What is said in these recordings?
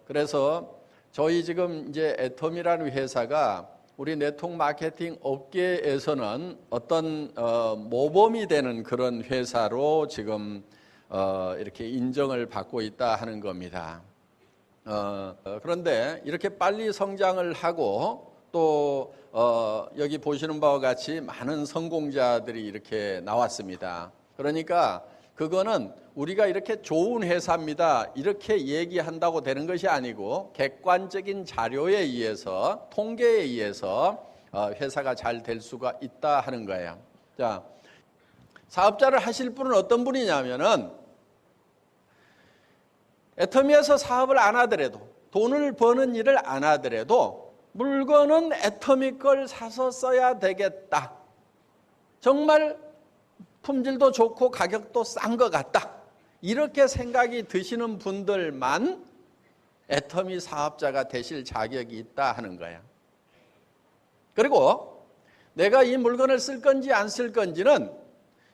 그래서 저희 지금 이제 애텀이라는 회사가 우리 네트워크 마케팅 업계에서는 어떤 모범이 되는 그런 회사로 지금 이렇게 인정을 받고 있다 하는 겁니다. 그런데 이렇게 빨리 성장을 하고 또 여기 보시는 바와 같이 많은 성공자들이 이렇게 나왔습니다. 그러니까 그거는 우리가 이렇게 좋은 회사입니다 이렇게 얘기한다고 되는 것이 아니고 객관적인 자료에 의해서 통계에 의해서 회사가 잘 될 수가 있다 하는 거예요. 자, 사업자를 하실 분은 어떤 분이냐면은 애터미에서 사업을 안 하더라도 돈을 버는 일을 안 하더라도 물건은 애터미 걸 사서 써야 되겠다. 정말 품질도 좋고 가격도 싼 것 같다. 이렇게 생각이 드시는 분들만 애터미 사업자가 되실 자격이 있다 하는 거예요. 그리고 내가 이 물건을 쓸 건지 안 쓸 건지는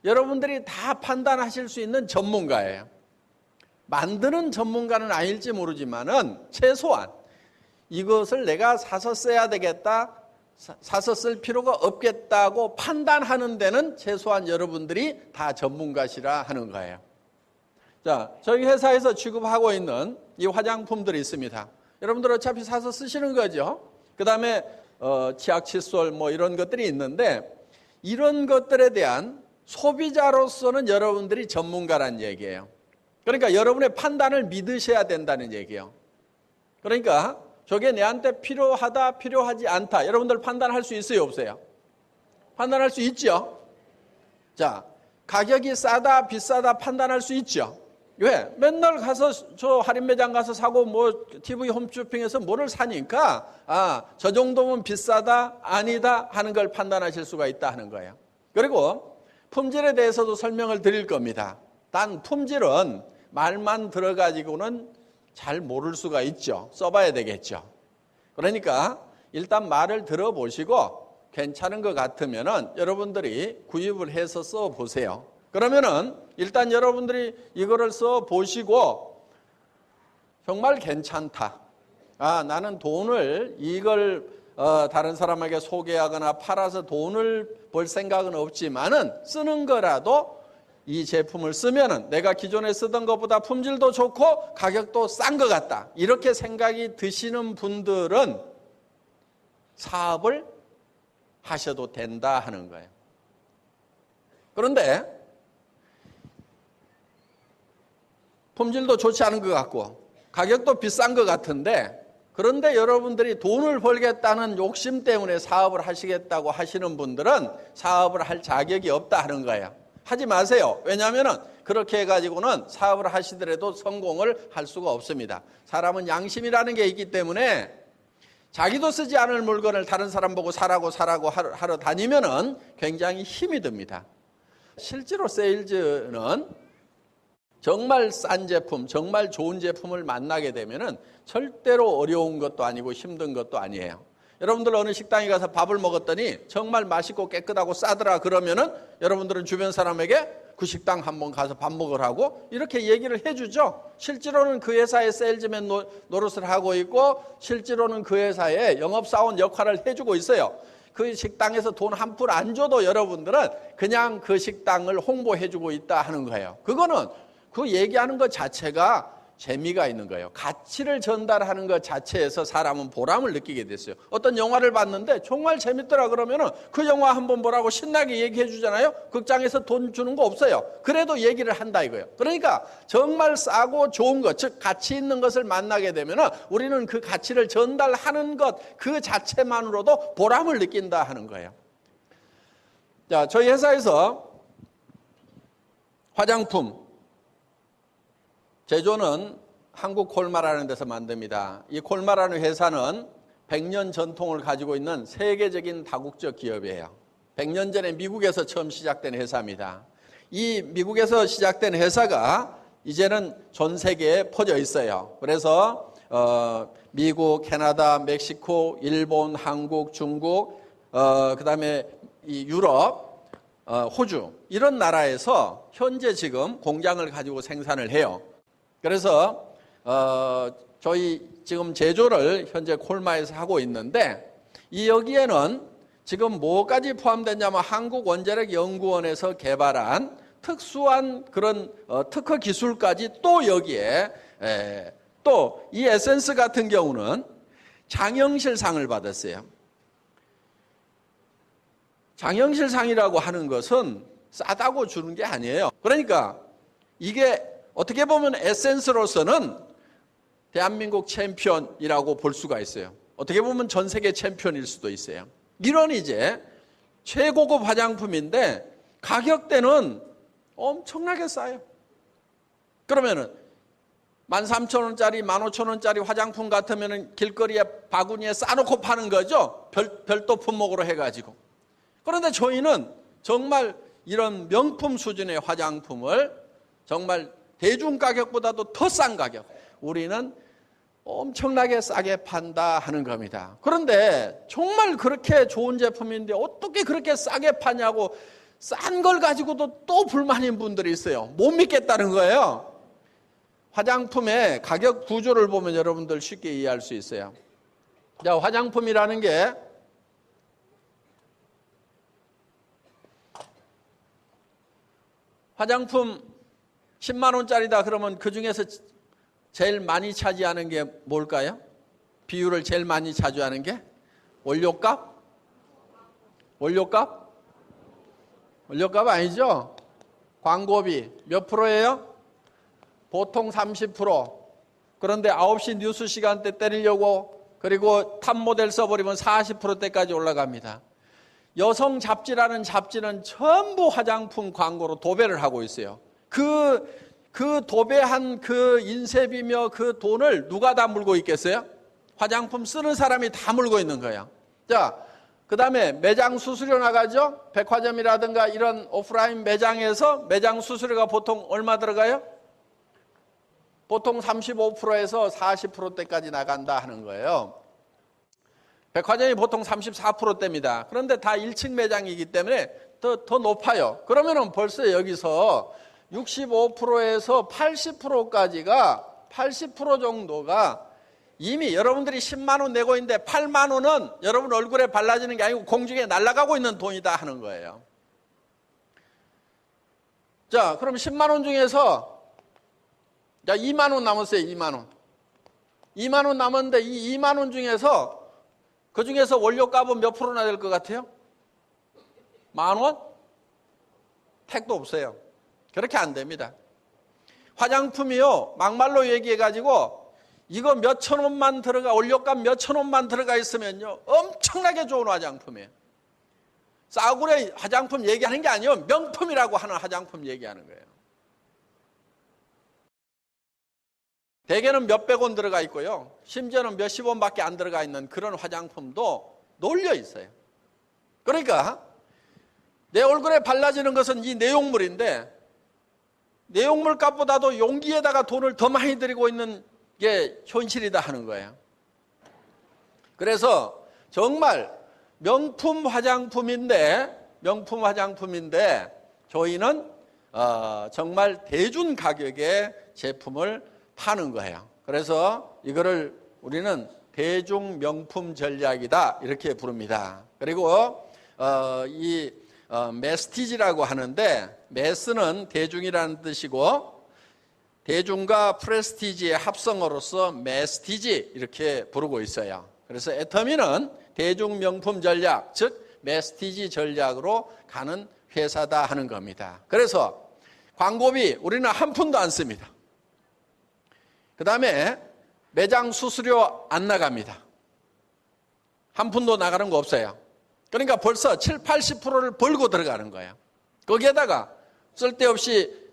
여러분들이 다 판단하실 수 있는 전문가예요. 만드는 전문가는 아닐지 모르지만은 최소한 이것을 내가 사서 써야 되겠다, 사서 쓸 필요가 없겠다고 판단하는 데는 최소한 여러분들이 다 전문가시라 하는 거예요. 자, 저희 회사에서 취급하고 있는 이 화장품들이 있습니다. 여러분들 어차피 사서 쓰시는 거죠. 그 다음에 치약, 칫솔 뭐 이런 것들이 있는데 이런 것들에 대한 소비자로서는 여러분들이 전문가란 얘기예요. 그러니까 여러분의 판단을 믿으셔야 된다는 얘기예요. 그러니까 저게 내한테 필요하다, 필요하지 않다. 여러분들 판단할 수 있어요, 없어요? 판단할 수 있죠? 자, 가격이 싸다, 비싸다 판단할 수 있죠? 왜? 맨날 가서 저 할인 매장 가서 사고 뭐 TV 홈쇼핑에서 뭐를 사니까 저 정도면 비싸다, 아니다 하는 걸 판단하실 수가 있다 하는 거예요. 그리고 품질에 대해서도 설명을 드릴 겁니다. 단 품질은 말만 들어가지고는 잘 모를 수가 있죠. 써봐야 되겠죠. 그러니까 일단 말을 들어보시고 괜찮은 것 같으면은 여러분들이 구입을 해서 써보세요. 그러면은 일단 여러분들이 이거를 써보시고 정말 괜찮다. 나는 돈을 이걸 다른 사람에게 소개하거나 팔아서 돈을 벌 생각은 없지만은 쓰는 거라도 이 제품을 쓰면은 내가 기존에 쓰던 것보다 품질도 좋고 가격도 싼 것 같다. 이렇게 생각이 드시는 분들은 사업을 하셔도 된다 하는 거예요. 그런데 품질도 좋지 않은 것 같고 가격도 비싼 것 같은데 그런데 여러분들이 돈을 벌겠다는 욕심 때문에 사업을 하시겠다고 하시는 분들은 사업을 할 자격이 없다 하는 거예요. 하지 마세요. 왜냐하면 그렇게 해가지고는 사업을 하시더라도 성공을 할 수가 없습니다. 사람은 양심이라는 게 있기 때문에 자기도 쓰지 않을 물건을 다른 사람 보고 사라고 하러 다니면은 굉장히 힘이 듭니다. 실제로 세일즈는 정말 싼 제품, 정말 좋은 제품을 만나게 되면은 절대로 어려운 것도 아니고 힘든 것도 아니에요. 여러분들 어느 식당에 가서 밥을 먹었더니 정말 맛있고 깨끗하고 싸더라 그러면은 여러분들은 주변 사람에게 그 식당 한번 가서 밥 먹으라고 이렇게 얘기를 해주죠. 실제로는 그 회사의 세일즈맨 노릇을 하고 있고 실제로는 그 회사의 영업사원 역할을 해주고 있어요. 그 식당에서 돈 한 푼 안 줘도 여러분들은 그냥 그 식당을 홍보해주고 있다 하는 거예요. 그거는 그 얘기하는 것 자체가 재미가 있는 거예요. 가치를 전달하는 것 자체에서 사람은 보람을 느끼게 됐어요. 어떤 영화를 봤는데 정말 재밌더라 그러면은 그 영화 한번 보라고 신나게 얘기해 주잖아요. 극장에서 돈 주는 거 없어요. 그래도 얘기를 한다 이거예요. 그러니까 정말 싸고 좋은 것, 즉 가치 있는 것을 만나게 되면은 우리는 그 가치를 전달하는 것 그 자체만으로도 보람을 느낀다 하는 거예요. 자, 저희 회사에서 화장품 제조는 한국 콜마라는 데서 만듭니다. 이 콜마라는 회사는 100년 전통을 가지고 있는 세계적인 다국적 기업이에요. 100년 전에 미국에서 처음 시작된 회사입니다. 이 미국에서 시작된 회사가 이제는 전 세계에 퍼져 있어요. 그래서 미국, 캐나다, 멕시코, 일본, 한국, 중국, 그다음에 이 유럽, 호주 이런 나라에서 현재 지금 공장을 가지고 생산을 해요. 그래서 저희 지금 제조를 현재 콜마에서 하고 있는데 이 여기에는 지금 뭐까지 포함되냐면 한국원자력연구원에서 개발한 특수한 그런 특허 기술까지 또 여기에 또 이 에센스 같은 경우는 장영실상을 받았어요. 장영실상이라고 하는 것은 싸다고 주는 게 아니에요. 그러니까 이게 어떻게 보면 에센스로서는 대한민국 챔피언이라고 볼 수가 있어요. 어떻게 보면 전 세계 챔피언일 수도 있어요. 이런 이제 최고급 화장품인데 가격대는 엄청나게 싸요. 그러면은 13,000원짜리, 15,000원짜리 화장품 같으면은 길거리에 바구니에 싸놓고 파는 거죠. 별도 품목으로 해가지고. 그런데 저희는 정말 이런 명품 수준의 화장품을 정말 대중 가격보다도 더 싼 가격, 우리는 엄청나게 싸게 판다 하는 겁니다. 그런데 정말 그렇게 좋은 제품인데 어떻게 그렇게 싸게 파냐고 싼 걸 가지고도 또 불만인 분들이 있어요. 못 믿겠다는 거예요. 화장품의 가격 구조를 보면 여러분들 쉽게 이해할 수 있어요. 자, 화장품이라는 게 화장품 10만 원짜리다 그러면 그 중에서 제일 많이 차지하는 게 뭘까요? 비율을 제일 많이 차지하는 게 원료값? 원료값? 원료값 아니죠? 광고비 몇 프로예요? 보통 30%. 그런데 9시 뉴스 시간대 때리려고 그리고 탑 모델 써버리면 40%대까지 올라갑니다. 여성 잡지라는 잡지는 전부 화장품 광고로 도배를 하고 있어요. 그 도배한 그 인쇄비며 그 돈을 누가 다 물고 있겠어요? 화장품 쓰는 사람이 다 물고 있는 거예요. 자, 그 다음에 매장 수수료 나가죠? 백화점이라든가 이런 오프라인 매장에서 매장 수수료가 보통 얼마 들어가요? 보통 35%에서 40%대까지 나간다 하는 거예요. 백화점이 보통 34%대입니다. 그런데 다 1층 매장이기 때문에 더 높아요. 그러면은 벌써 여기서 65%에서 80%까지가 80% 정도가 이미 여러분들이 10만 원 내고 있는데 8만 원은 여러분 얼굴에 발라지는 게 아니고 공중에 날아가고 있는 돈이다 하는 거예요. 자, 그럼 10만 원 중에서 자, 2만 원 남았어요. 2만 원. 2만 원 남았는데 이 2만 원 중에서 그 중에서 원료값은 몇 프로나 될 것 같아요? 1만 원? 택도 없어요. 그렇게 안 됩니다. 화장품이요, 막말로 얘기해가지고 이거 몇천 원만 들어가, 원료값 몇천 원만 들어가 있으면요, 엄청나게 좋은 화장품이에요. 싸구려 화장품 얘기하는 게 아니에요. 명품이라고 하는 화장품 얘기하는 거예요. 대개는 몇백 원 들어가 있고요. 심지어는 몇십 원밖에 안 들어가 있는 그런 화장품도 놀려 있어요. 그러니까 내 얼굴에 발라지는 것은 이 내용물인데 내용물 값보다도 용기에다가 돈을 더 많이 들이고 있는 게 현실이다 하는 거예요. 그래서 정말 명품 화장품인데 저희는 정말 대중 가격의 제품을 파는 거예요. 그래서 이거를 우리는 대중 명품 전략이다 이렇게 부릅니다. 그리고 이 메스티지라고 하는데 메스는 대중이라는 뜻이고 대중과 프레스티지의 합성어로서 메스티지 이렇게 부르고 있어요. 그래서 애터미는 대중 명품 전략, 즉 메스티지 전략으로 가는 회사다 하는 겁니다. 그래서 광고비 우리는 한 푼도 안 씁니다. 그 다음에 매장 수수료 안 나갑니다. 한 푼도 나가는 거 없어요. 그러니까 벌써 7, 80%를 벌고 들어가는 거예요. 거기에다가 쓸데없이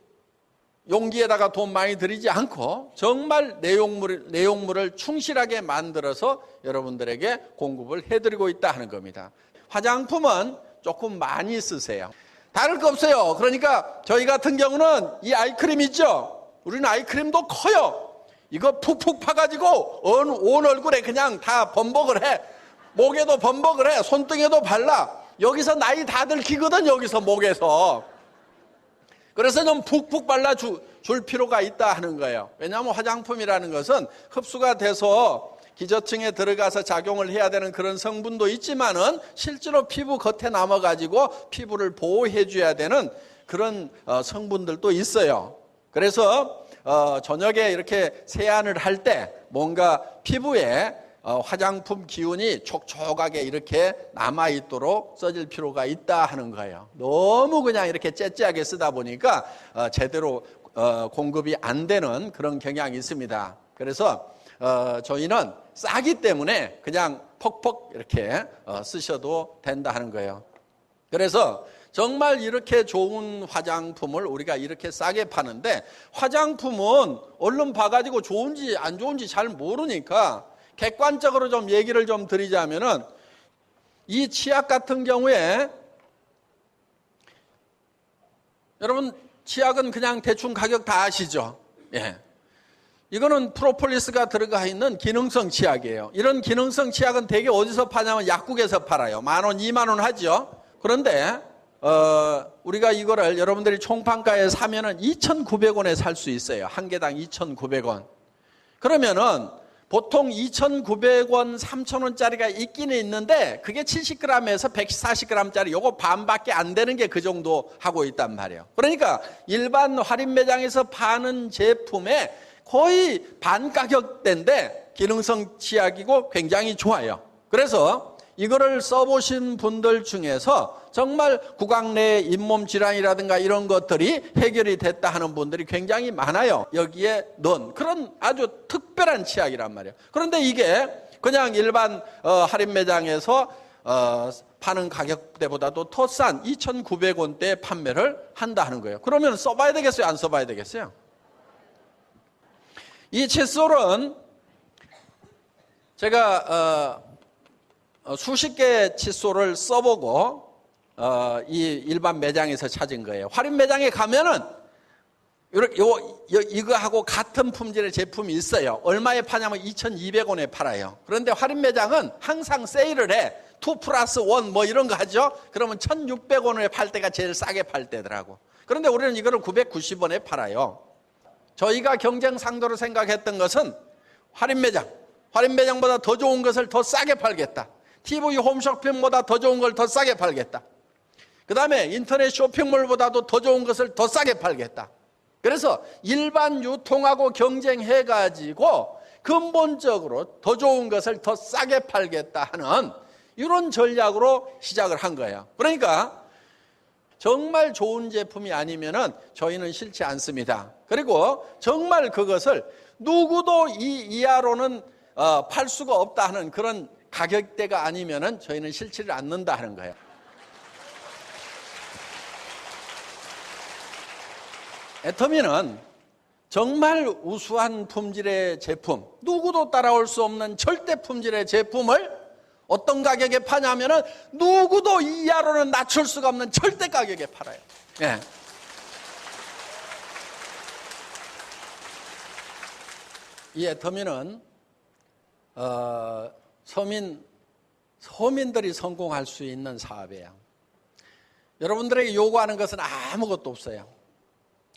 용기에다가 돈 많이 들이지 않고 정말 내용물을 충실하게 만들어서 여러분들에게 공급을 해드리고 있다 하는 겁니다. 화장품은 조금 많이 쓰세요. 다를 거 없어요. 그러니까 저희 같은 경우는 이 아이크림 있죠? 우리는 아이크림도 커요. 이거 푹푹 파가지고 온 얼굴에 그냥 다 범벅을 해. 목에도 범벅을 해. 손등에도 발라. 여기서 나이 다 들키거든. 여기서 목에서. 그래서 좀 푹푹 발라 줄 필요가 있다 하는 거예요. 왜냐하면 화장품이라는 것은 흡수가 돼서 기저층에 들어가서 작용을 해야 되는 그런 성분도 있지만은 실제로 피부 겉에 남아가지고 피부를 보호해 줘야 되는 그런 성분들도 있어요. 그래서 저녁에 이렇게 세안을 할 때 뭔가 피부에 화장품 기운이 촉촉하게 이렇게 남아있도록 써질 필요가 있다 하는 거예요. 너무 그냥 이렇게 째째하게 쓰다 보니까 제대로 공급이 안 되는 그런 경향이 있습니다. 그래서 저희는 싸기 때문에 그냥 퍽퍽 이렇게 쓰셔도 된다 하는 거예요. 그래서 정말 이렇게 좋은 화장품을 우리가 이렇게 싸게 파는데, 화장품은 얼른 봐가지고 좋은지 안 좋은지 잘 모르니까 객관적으로 좀 얘기를 좀 드리자면은, 이 치약 같은 경우에 여러분 치약은 그냥 대충 가격 다 아시죠? 예. 이거는 프로폴리스가 들어가 있는 기능성 치약이에요. 이런 기능성 치약은 대개 어디서 파냐면 약국에서 팔아요. 10,000원, 20,000원 하죠. 그런데 우리가 이거를 여러분들이 총판가에 사면은 2,900원에 살 수 있어요. 한 개당 2,900원. 그러면은 보통 2,900원, 3,000원짜리가 있기는 있는데 그게 70g에서 140g짜리 요거 반밖에 안 되는 게 그 정도 하고 있단 말이에요. 그러니까 일반 할인 매장에서 파는 제품의 거의 반 가격대인데 기능성 치약이고 굉장히 좋아요. 그래서 이거를 써보신 분들 중에서 정말 구강 내 잇몸 질환이라든가 이런 것들이 해결이 됐다 하는 분들이 굉장히 많아요. 여기에 넣은 그런 아주 특별한 치약이란 말이에요. 그런데 이게 그냥 일반 할인 매장에서 파는 가격대보다도 더 싼 2,900원대에 판매를 한다 하는 거예요. 그러면 써봐야 되겠어요? 안 써봐야 되겠어요? 이 칫솔은 제가 수십 개의 칫솔을 써보고 이 일반 매장에서 찾은 거예요. 할인 매장에 가면은 이거하고 같은 품질의 제품이 있어요. 얼마에 파냐면 2,200원에 팔아요. 그런데 할인 매장은 항상 세일을 해. 2+1 뭐 이런 거 하죠. 그러면 1,600원에 팔 때가 제일 싸게 팔 때더라고. 그런데 우리는 이거를 990원에 팔아요. 저희가 경쟁 상도로 생각했던 것은 할인 매장보다 더 좋은 것을 더 싸게 팔겠다. TV 홈쇼핑보다 더 좋은 걸 더 싸게 팔겠다. 그 다음에 인터넷 쇼핑몰보다도 더 좋은 것을 더 싸게 팔겠다. 그래서 일반 유통하고 경쟁해가지고 근본적으로 더 좋은 것을 더 싸게 팔겠다 하는 이런 전략으로 시작을 한 거예요. 그러니까 정말 좋은 제품이 아니면은 저희는 싫지 않습니다. 그리고 정말 그것을 누구도 이 이하로는 팔 수가 없다 하는 그런 가격대가 아니면은 저희는 싫지를 않는다 하는 거예요. 애터미는 정말 우수한 품질의 제품, 누구도 따라올 수 없는 절대 품질의 제품을 어떤 가격에 파냐면은 누구도 이하로는 낮출 수가 없는 절대 가격에 팔아요. 예. 이 애터미는 서민들이 성공할 수 있는 사업이에요. 여러분들에게 요구하는 것은 아무것도 없어요.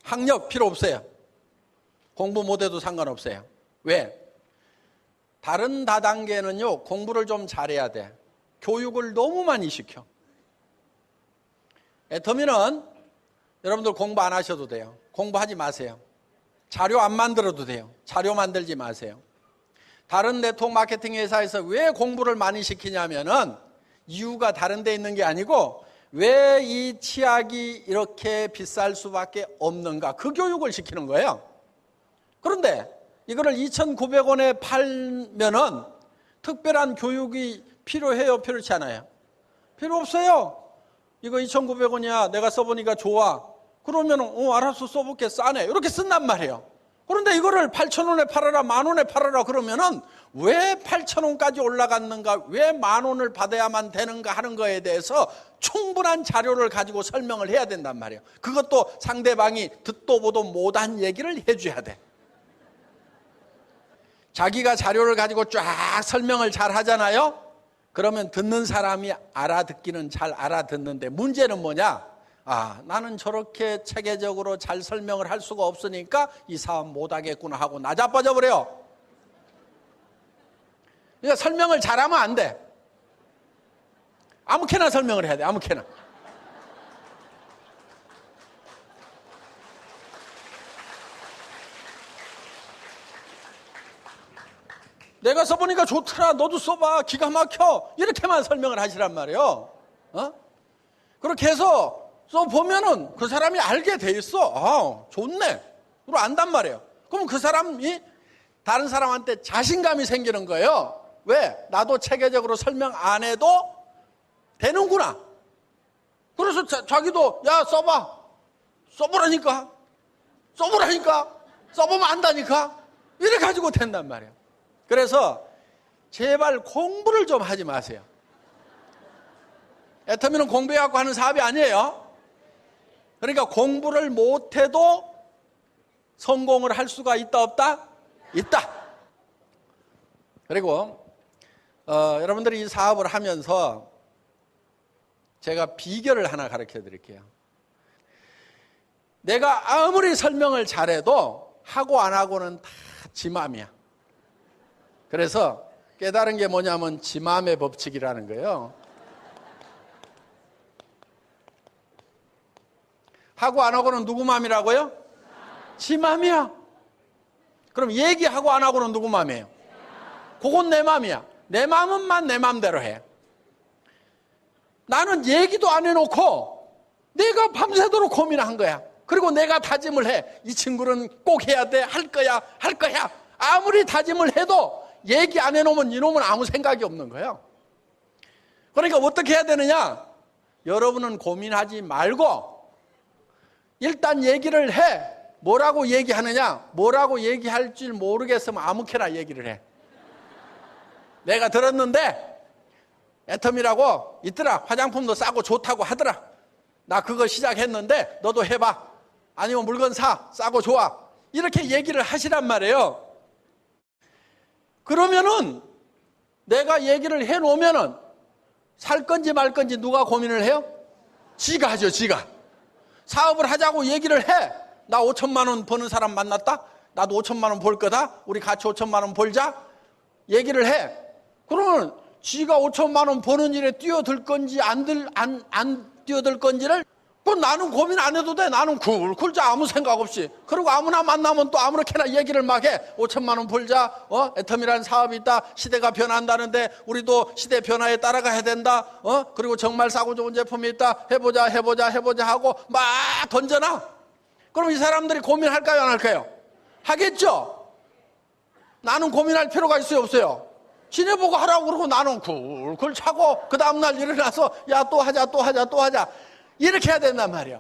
학력 필요 없어요. 공부 못해도 상관없어요. 왜? 다른 다단계는요, 공부를 좀 잘해야 돼. 교육을 너무 많이 시켜. 애터미는 여러분들 공부 안 하셔도 돼요. 공부하지 마세요. 자료 안 만들어도 돼요. 자료 만들지 마세요. 다른 네트워크 마케팅 회사에서 왜 공부를 많이 시키냐면은 이유가 다른 데 있는 게 아니고 왜 이 치약이 이렇게 비쌀 수밖에 없는가, 그 교육을 시키는 거예요. 그런데 이거를 2,900원에 팔면은 특별한 교육이 필요해요? 필요치 않아요? 필요 없어요. 이거 2,900원이야. 내가 써보니까 좋아. 그러면은 알아서 써볼게. 싸네. 이렇게 쓴단 말이에요. 그런데 이거를 8,000원에 팔아라, 10,000원에 팔아라 그러면은 왜 8,000원까지 올라갔는가, 왜 10,000원을 받아야만 되는가 하는 거에 대해서 충분한 자료를 가지고 설명을 해야 된단 말이에요. 그것도 상대방이 듣도 보도 못한 얘기를 해줘야 돼. 자기가 자료를 가지고 쫙 설명을 잘 하잖아요. 그러면 듣는 사람이 알아듣기는 잘 알아듣는데 문제는 뭐냐? 아, 나는 저렇게 체계적으로 잘 설명을 할 수가 없으니까 이 사업 못하겠구나 하고 나자빠져 버려요. 그러니까 설명을 잘하면 안 돼. 아무렇게나 설명을 해야 돼. 아무렇게나. 내가 써보니까 좋더라. 너도 써봐. 기가 막혀. 이렇게만 설명을 하시란 말이에요. 그렇게 해서 써보면은 그 사람이 알게 돼 있어. 아, 좋네. 그리고 안단 말이에요. 그럼 그 사람이 다른 사람한테 자신감이 생기는 거예요. 왜? 나도 체계적으로 설명 안 해도 되는구나. 그래서 자기도 야 써봐. 써보라니까. 써보면 안다니까. 이래 가지고 된단 말이에요. 그래서 제발 공부를 좀 하지 마세요. 애터미는 공부해갖고 하는 사업이 아니에요. 그러니까 공부를 못해도 성공을 할 수가 있다 없다? 있다. 그리고 여러분들이 이 사업을 하면서 제가 비결을 하나 가르쳐 드릴게요. 내가 아무리 설명을 잘해도 하고 안 하고는 다 지 맘이야. 그래서 깨달은 게 뭐냐면 지 맘의 법칙이라는 거예요. 하고 안 하고는 누구 맘이라고요? 지 맘이야. 그럼 얘기하고 안 하고는 누구 맘이에요? 그건 내 맘이야. 내 맘은만 내 맘대로 해. 나는 얘기도 안 해놓고 내가 밤새도록 고민한 거야. 그리고 내가 다짐을 해. 이 친구는 꼭 해야 돼. 할 거야. 아무리 다짐을 해도 얘기 안 해놓으면 이놈은 아무 생각이 없는 거예요. 그러니까 어떻게 해야 되느냐? 여러분은 고민하지 말고 일단 얘기를 해. 뭐라고 얘기하느냐? 뭐라고 얘기할 줄 모르겠으면 아무렇게나 얘기를 해. 내가 들었는데 애텀이라고 있더라. 화장품도 싸고 좋다고 하더라. 나 그거 시작했는데 너도 해봐. 아니면 물건 사. 싸고 좋아. 이렇게 얘기를 하시란 말이에요. 그러면은 내가 얘기를 해놓으면은 살 건지 말 건지 누가 고민을 해요? 지가 하죠. 지가. 사업을 하자고 얘기를 해. 나 5천만 원 버는 사람 만났다. 나도 5천만 원 벌 거다. 우리 같이 5천만 원 벌자. 얘기를 해. 그러면 지가 5천만 원 버는 일에 뛰어들 건지 안 뛰어들 건지를 그건 나는 고민 안 해도 돼. 나는 굴자 아무 생각 없이. 그리고 아무나 만나면 또 아무렇게나 얘기를 막 해. 5천만 원 벌자. 애텀이라는 사업이 있다. 시대가 변한다는데 우리도 시대 변화에 따라가야 된다. 그리고 정말 싸고 좋은 제품이 있다. 해보자 하고 막 던져놔. 그럼 이 사람들이 고민할까요 안 할까요? 하겠죠. 나는 고민할 필요가 있어요 없어요? 지네 보고 하라고 그러고 나는 굴 차고 그 다음날 일어나서 야 또 하자 이렇게 해야 된단 말이야.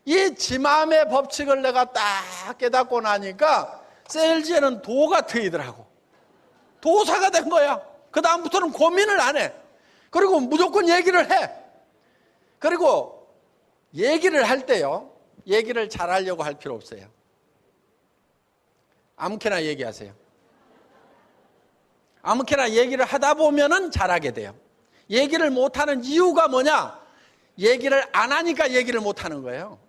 이 지 마음의 법칙을 내가 딱 깨닫고 나니까 세일즈에는 도가 트이더라고. 도사가 된 거야. 그 다음부터는 고민을 안 해. 그리고 무조건 얘기를 해. 그리고 얘기를 할 때요, 얘기를 잘하려고 할 필요 없어요. 아무렇게나 얘기하세요. 아무렇게나 얘기를 하다 보면은 잘하게 돼요. 얘기를 못하는 이유가 뭐냐? 얘기를 안 하니까 얘기를 못하는 거예요.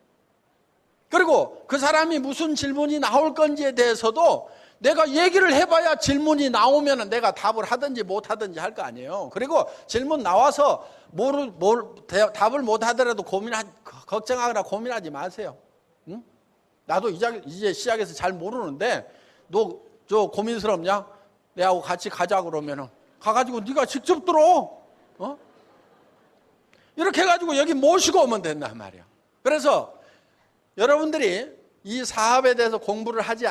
그리고 그 사람이 무슨 질문이 나올 건지에 대해서도 내가 얘기를 해봐야 질문이 나오면은 내가 답을 하든지 못하든지 할 거 아니에요. 그리고 질문 나와서 답을 못하더라도 걱정하거나 고민하지 마세요. 응? 나도 이제 시작해서 잘 모르는데 너 저 고민스럽냐? 내하고 같이 가자 그러면은 가가지고 네가 직접 들어. 이렇게 해가지고 여기 모시고 오면 된단 말이야. 그래서 여러분들이 이 사업에 대해서 공부를 하지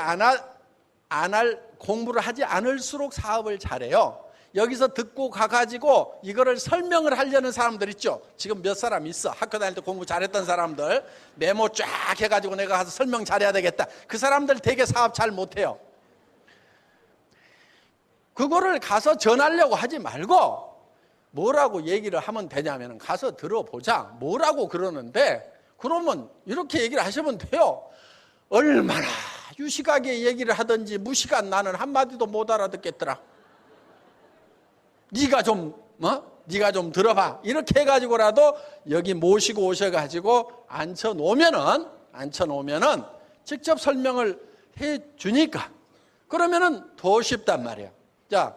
않을수록 사업을 잘해요. 여기서 듣고 가가지고 이거를 설명을 하려는 사람들 있죠. 지금 몇 사람 있어. 학교 다닐 때 공부 잘했던 사람들 메모 쫙 해가지고 내가 가서 설명 잘해야 되겠다. 그 사람들 되게 사업 잘 못해요. 그거를 가서 전하려고 하지 말고 뭐라고 얘기를 하면 되냐면 가서 들어보자. 뭐라고 그러는데 그러면 이렇게 얘기를 하시면 돼요. 얼마나 유식하게 얘기를 하든지 무식한 나는 한마디도 못 알아듣겠더라. 네가 좀 네가 좀 들어봐. 이렇게 해가지고라도 여기 모시고 오셔가지고 앉혀놓으면은 직접 설명을 해 주니까 그러면은 더 쉽단 말이에요. 자,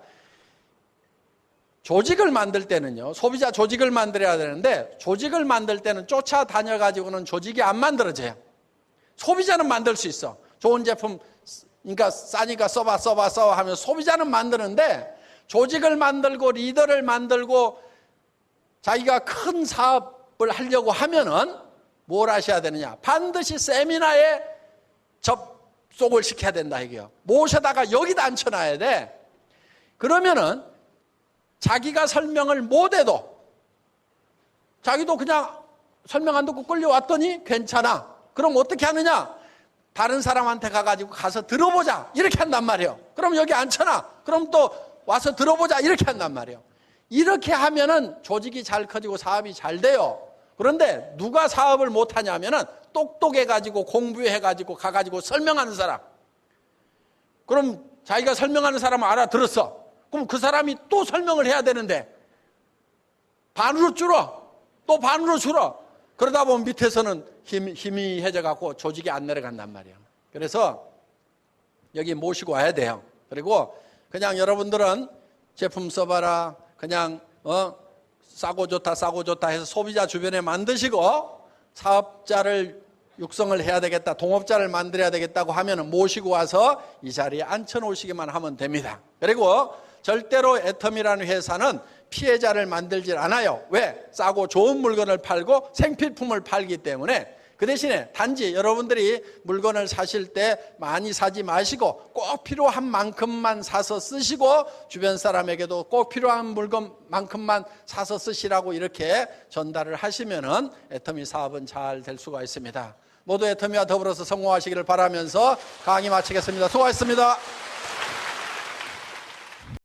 조직을 만들 때는요, 소비자 조직을 만들어야 되는데 조직을 만들 때는 쫓아다녀가지고는 조직이 안 만들어져요. 소비자는 만들 수 있어. 좋은 제품, 그러니까 싸니까 써봐 하면 소비자는 만드는데 조직을 만들고 리더를 만들고 자기가 큰 사업을 하려고 하면은 뭘 하셔야 되느냐? 반드시 세미나에 접속을 시켜야 된다 이게요. 모셔다가 여기다 앉혀놔야 돼. 그러면은 자기가 설명을 못해도 자기도 그냥 설명 안 듣고 끌려왔더니 괜찮아. 그럼 어떻게 하느냐? 다른 사람한테 가서 들어보자 이렇게 한단 말이에요. 그럼 여기 앉혀놔. 그럼 또 와서 들어보자 이렇게 한단 말이에요. 이렇게 하면은 조직이 잘 커지고 사업이 잘 돼요. 그런데 누가 사업을 못하냐면은 똑똑해가지고 공부해가지고 가가지고 설명하는 사람. 그럼 자기가 설명하는 사람은 알아들었어. 그럼 그 사람이 또 설명을 해야 되는데 반으로 줄어. 또 반으로 줄어. 그러다 보면 밑에서는 희미해져갖고 조직이 안 내려간단 말이에요. 그래서 여기 모시고 와야 돼요. 그리고 그냥 여러분들은 제품 써봐라. 그냥 싸고 좋다 해서 소비자 주변에 만드시고 사업자를 육성을 해야 되겠다. 동업자를 만들어야 되겠다고 하면 모시고 와서 이 자리에 앉혀놓으시기만 하면 됩니다. 그리고 절대로 애텀이라는 회사는 피해자를 만들질 않아요. 왜? 싸고 좋은 물건을 팔고 생필품을 팔기 때문에. 그 대신에 단지 여러분들이 물건을 사실 때 많이 사지 마시고 꼭 필요한 만큼만 사서 쓰시고 주변 사람에게도 꼭 필요한 물건만큼만 사서 쓰시라고 이렇게 전달을 하시면은 애터미 사업은 잘 될 수가 있습니다. 모두 애터미와 더불어서 성공하시기를 바라면서 강의 마치겠습니다. 수고하셨습니다.